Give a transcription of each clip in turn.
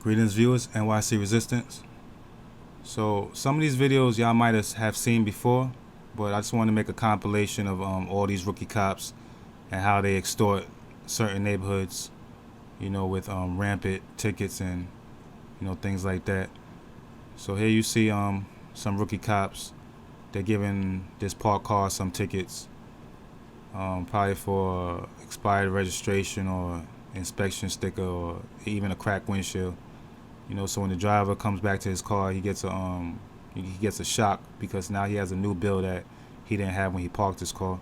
Greetings viewers, NYC Resistance. So some of these videos y'all might have seen before, but I just want to make a compilation of all these rookie cops and how they extort certain neighborhoods, with rampant tickets and things like that. So here you see some rookie cops. They're giving this parked car some tickets, probably for expired registration or inspection sticker or even a cracked windshield. So when the driver comes back to his car, he gets a shock because now he has a new bill that he didn't have when he parked his car.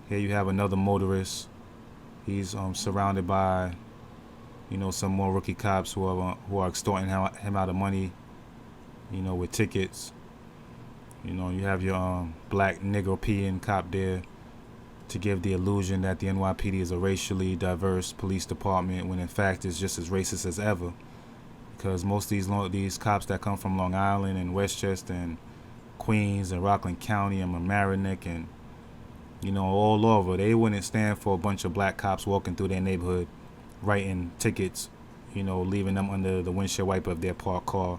Here you have another motorist. He's surrounded by some more rookie cops who are extorting him out of money, with tickets. You have your black Negropean cop there to give the illusion that the NYPD is a racially diverse police department when in fact it's just as racist as ever. Because most of these cops that come from Long Island and Westchester and Queens and Rockland County and Mamaroneck and all over, they wouldn't stand for a bunch of black cops walking through their neighborhood writing tickets, leaving them under the windshield wiper of their parked car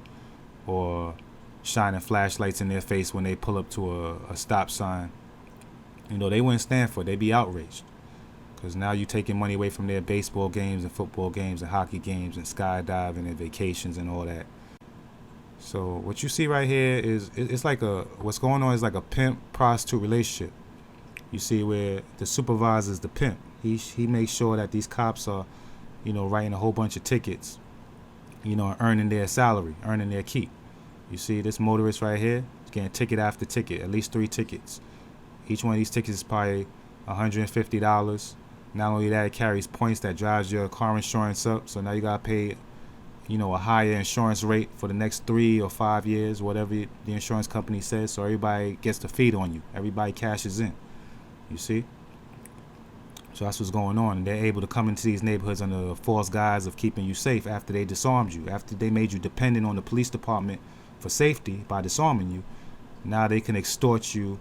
or shining flashlights in their face when they pull up to a stop sign. They wouldn't stand for it. They'd be outraged. Because now you're taking money away from their baseball games and football games and hockey games and skydiving and vacations and all that. So what you see right here is it's like what's going on is like a pimp-prostitute relationship. You see where the supervisor is the pimp. He makes sure that these cops are, writing a whole bunch of tickets, earning their salary, earning their keep. You see this motorist right here is getting ticket after ticket, at least 3 tickets. Each one of these tickets is probably $150. Not only that, it carries points that drives your car insurance up. So now you gotta pay, a higher insurance rate for the next 3 or 5 years, whatever the insurance company says. So everybody gets the feed on you. Everybody cashes in. You see? So that's what's going on. And they're able to come into these neighborhoods under the false guise of keeping you safe after they disarmed you. After they made you dependent on the police department for safety by disarming you, now they can extort you,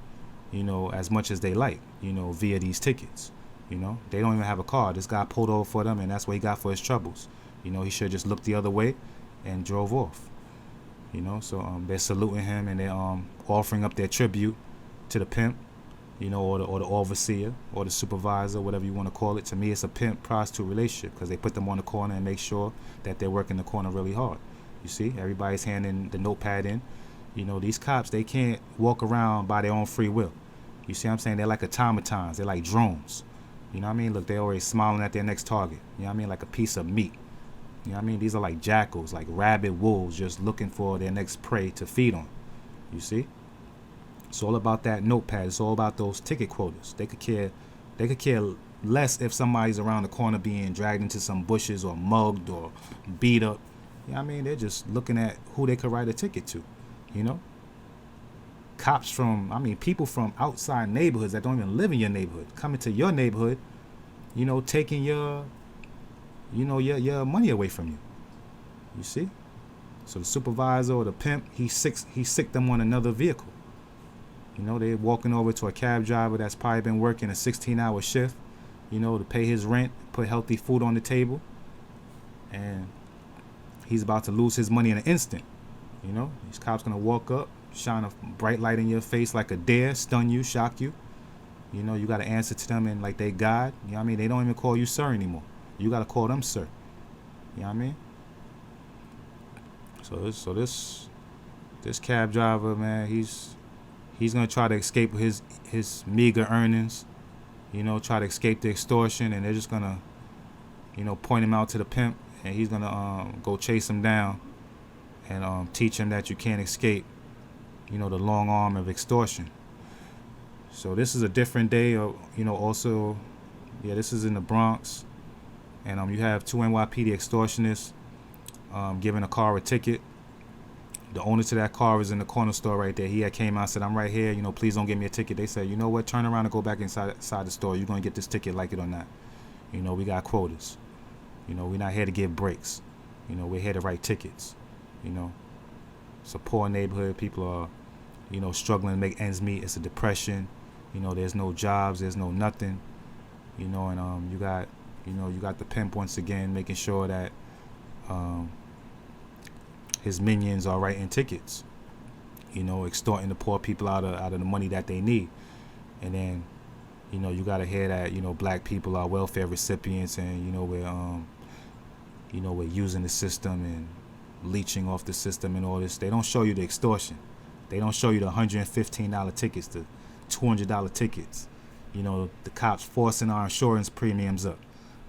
as much as they like, via these tickets. They don't even have a car. This guy pulled over for them, and that's what he got for his troubles. He should have just looked the other way and drove off. So they're saluting him and they're offering up their tribute to the pimp, or the overseer or the supervisor, whatever you want to call it. To me, it's a pimp-prostitute relationship because they put them on the corner and make sure that they're working the corner really hard. You see, everybody's handing the notepad in. These cops, they can't walk around by their own free will. You see what I'm saying? They're like automatons. They're like drones. You know what I mean? Look, they're always smiling at their next target. You know what I mean? Like a piece of meat. You know what I mean? These are like jackals, like rabid wolves just looking for their next prey to feed on. You see? It's all about that notepad. It's all about those ticket quotas. They could care less if somebody's around the corner being dragged into some bushes or mugged or beat up. You know what I mean? They're just looking at who they could write a ticket to. Cops people from outside neighborhoods that don't even live in your neighborhood coming to your neighborhood, taking your money away from you. You see? So the supervisor or the pimp, he sicked them on another vehicle. They're walking over to a cab driver that's probably been working a 16-hour shift, to pay his rent, put healthy food on the table, and he's about to lose his money in an instant. These cops gonna walk up, shine a bright light in your face like a dare, stun you, shock you. You gotta answer to them and like they God. You know what I mean? They don't even call you sir anymore. You gotta call them sir. You know what I mean? So this cab driver, man, he's gonna try to escape his meager earnings. Try to escape the extortion, and they're just gonna, point him out to the pimp, and he's gonna go chase him down and teach him that you can't escape, the long arm of extortion. So this is a different day. Also, this is in the Bronx, and you have 2 NYPD extortionists giving a car a ticket. The owner to that car is in the corner store right there. He had came out and said, "I'm right here. Please don't give me a ticket." They said, "You know what? Turn around and go back inside the store. You're gonna get this ticket, like it or not. We got quotas. We're not here to give breaks. We're here to write tickets." It's a poor neighborhood. People are, struggling to make ends meet. It's a depression. There's no jobs. There's no nothing. And you got the pimp once again making sure that his minions are writing tickets, extorting the poor people out of the money that they need. And then, you gotta hear that, black people are welfare recipients, and we're using the system and leeching off the system and all this. They don't show you the extortion. They don't show you the $115 tickets, the $200 tickets. The cops forcing our insurance premiums up.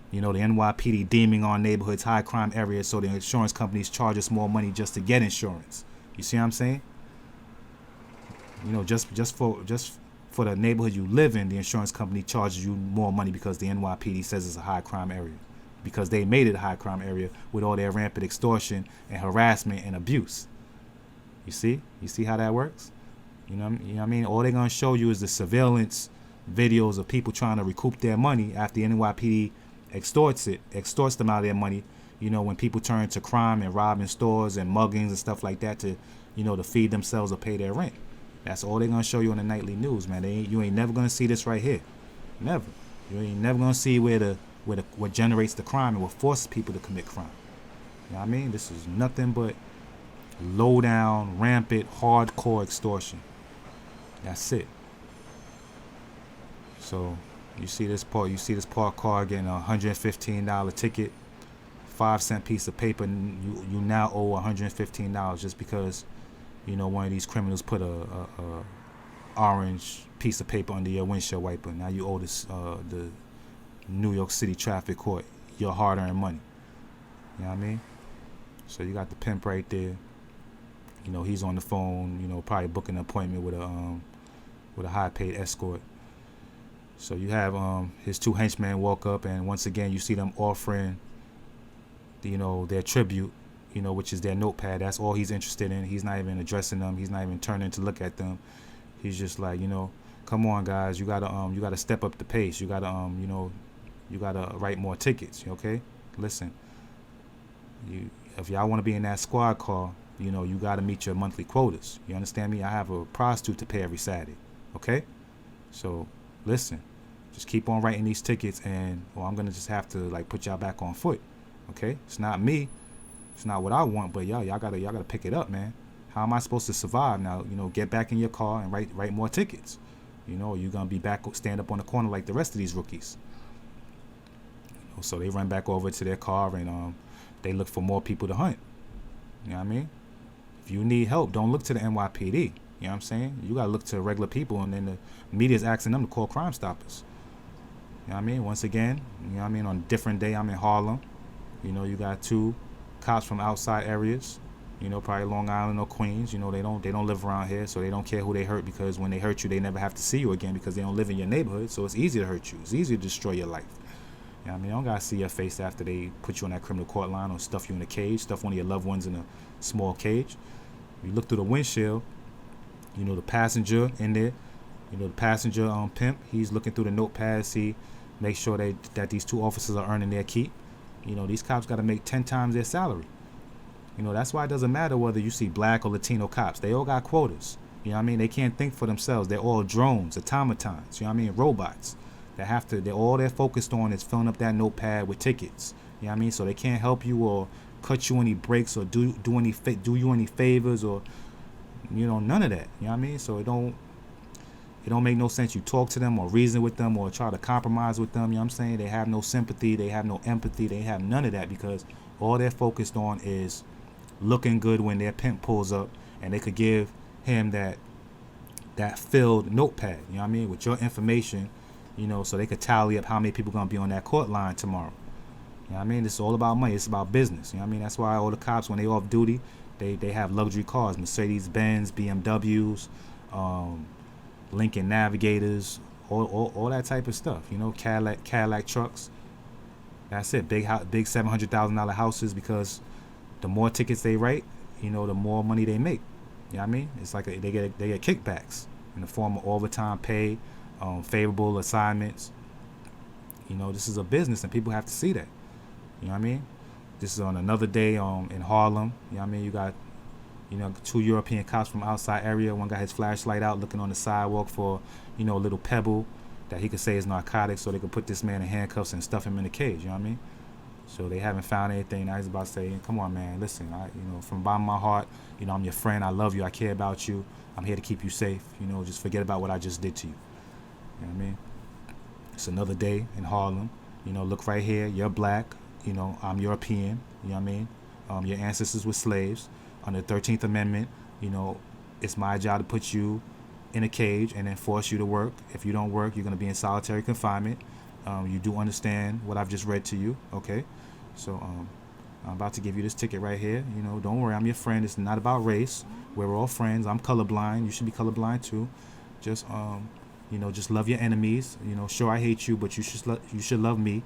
The NYPD deeming our neighborhoods high crime areas, so the insurance companies charge us more money just to get insurance. You see what I'm saying? Just for the neighborhood you live in, the insurance company charges you more money because the NYPD says it's a high crime area, because they made it a high crime area with all their rampant extortion and harassment and abuse. You see how that works? You know what I mean? All they're gonna show you is the surveillance videos of people trying to recoup their money after the NYPD extorts them out of their money. When people turn to crime and robbing stores and muggings and stuff like that to feed themselves or pay their rent. That's all they're gonna show you on the nightly news, man. You ain't never gonna see this right here. Never. You ain't never gonna see what generates the crime and what forces people to commit crime. You know what I mean? This is nothing but low down, rampant, hardcore extortion. That's it. So you see this parked car getting a $115 ticket, 5-cent piece of paper. You now owe $115 just because one of these criminals put a orange piece of paper under your windshield wiper. Now you owe the New York City traffic court your hard-earned money. You know what I mean? So you got the pimp right there. He's on the phone, probably booking an appointment with a high-paid escort. So you have his two henchmen walk up, and once again you see them offering, their tribute, which is their notepad. That's all he's interested in. He's not even addressing them. He's not even turning to look at them. He's just like, come on, guys, you gotta step up the pace. You gotta you gotta write more tickets. Okay, listen. If y'all want to be in that squad car, you got to meet your monthly quotas. You understand me? I have a prostitute to pay every Saturday. Okay? So, listen. Just keep on writing these tickets, and I'm going to just have to, put y'all back on foot. Okay? It's not me. It's not what I want, but y'all got to pick it up, man. How am I supposed to survive now? Get back in your car and write more tickets. You're going to be back, stand up on the corner like the rest of these rookies. So they run back over to their car, and they look for more people to hunt. You know what I mean? If you need help, don't look to the NYPD. You know what I'm saying? You got to look to regular people, and then the media's asking them to call Crime Stoppers. You know what I mean? Once again, on a different day, I'm in Harlem. You got two cops from outside areas, probably Long Island or Queens. They don't live around here, so they don't care who they hurt, because when they hurt you, they never have to see you again because they don't live in your neighborhood, so it's easy to hurt you. It's easy to destroy your life. You know what I mean? I don't got to see your face after they put you on that criminal court line or stuff you in a cage, stuff one of your loved ones in a small cage. You look through the windshield, the passenger in there, the passenger pimp, he's looking through the notepad, make sure that these two officers are earning their keep. These cops got to make 10 times their salary. That's why it doesn't matter whether you see black or Latino cops. They all got quotas. You know what I mean? They can't think for themselves. They're all drones, automatons, robots. All they're focused on is filling up that notepad with tickets. You know what I mean? So they can't help you or cut you any breaks or do you any favors or none of that. You know what I mean? So it don't make no sense you talk to them or reason with them or try to compromise with them. You know what I'm saying? They have no sympathy, they have no empathy, they have none of that, because all they're focused on is looking good when their pimp pulls up, and they could give him that filled notepad, you know what I mean, with your information, so they could tally up how many people gonna be on that court line tomorrow. You know what I mean? It's all about money. It's about business. You know what I mean? That's why all the cops, when they off duty, they have luxury cars, Mercedes-Benz, BMWs, Lincoln Navigators, all that type of stuff. Cadillac trucks. That's it. Big $700,000 houses, because the more tickets they write, the more money they make. You know what I mean? It's like they get kickbacks in the form of overtime pay, favorable assignments. This is a business, and people have to see that. You know what I mean? This is on another day in Harlem. You know what I mean? You got two European cops from outside area. One got his flashlight out looking on the sidewalk for a little pebble that he could say is narcotics, so they could put this man in handcuffs and stuff him in a cage. You know what I mean? So they haven't found anything. Now he's about to say, come on, man, listen, from the bottom of my heart, I'm your friend. I love you. I care about you. I'm here to keep you safe. Just forget about what I just did to you. You know what I mean? It's another day in Harlem. Look right here. You're black. I'm European. You know what I mean? Your ancestors were slaves. Under the 13th Amendment, it's my job to put you in a cage and then force you to work. If you don't work, you're going to be in solitary confinement. You do understand what I've just read to you, okay? So I'm about to give you this ticket right here. Don't worry, I'm your friend. It's not about race. We're all friends. I'm colorblind. You should be colorblind too. Just just love your enemies. Sure, I hate you, but you should love me.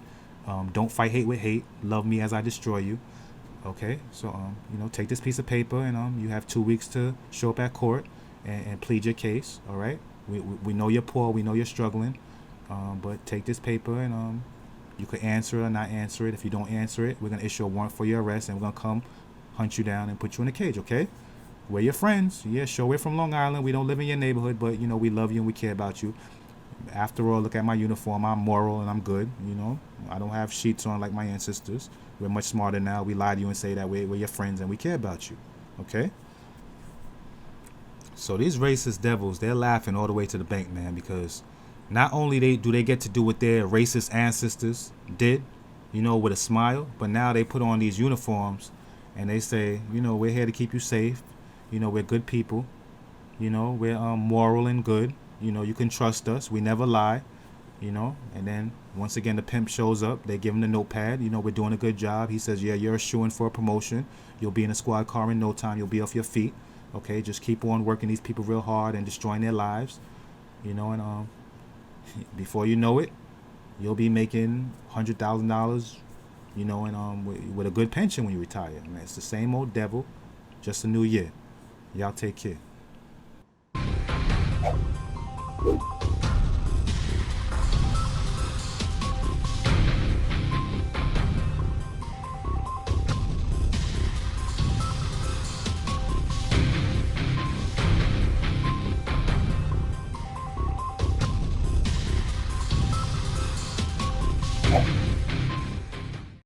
Don't fight hate with hate. Love me as I destroy you. Okay, so take this piece of paper and you have 2 weeks to show up at court and plead your case. All right, we know you're poor, we know you're struggling, but take this paper and you could answer it or not answer it. If you don't answer it, we're gonna issue a warrant for your arrest and we're gonna come hunt you down and put you in a cage. Okay, we're your friends. Yeah, sure, we're from Long Island. We don't live in your neighborhood, but we love you and we care about you. After all, look at my uniform. I'm moral and I'm good. I don't have sheets on like my ancestors. We're much smarter now. We lie to you and say that we're your friends and we care about you. Okay? So these racist devils, they're laughing all the way to the bank, man, because not only do they get to do what their racist ancestors did, with a smile, but now they put on these uniforms and they say, we're here to keep you safe. We're good people. We're moral and good. You can trust us. We never lie. And then once again the pimp shows up. They give him the notepad. We're doing a good job. He says, yeah, you're shooing for a promotion. You'll be in a squad car in no time. You'll be off your feet. Okay, just keep on working these people real hard and destroying their lives. And before you know it, you'll be making $100,000. And with a good pension when you retire. Man, it's the same old devil, just a new year. Y'all take care.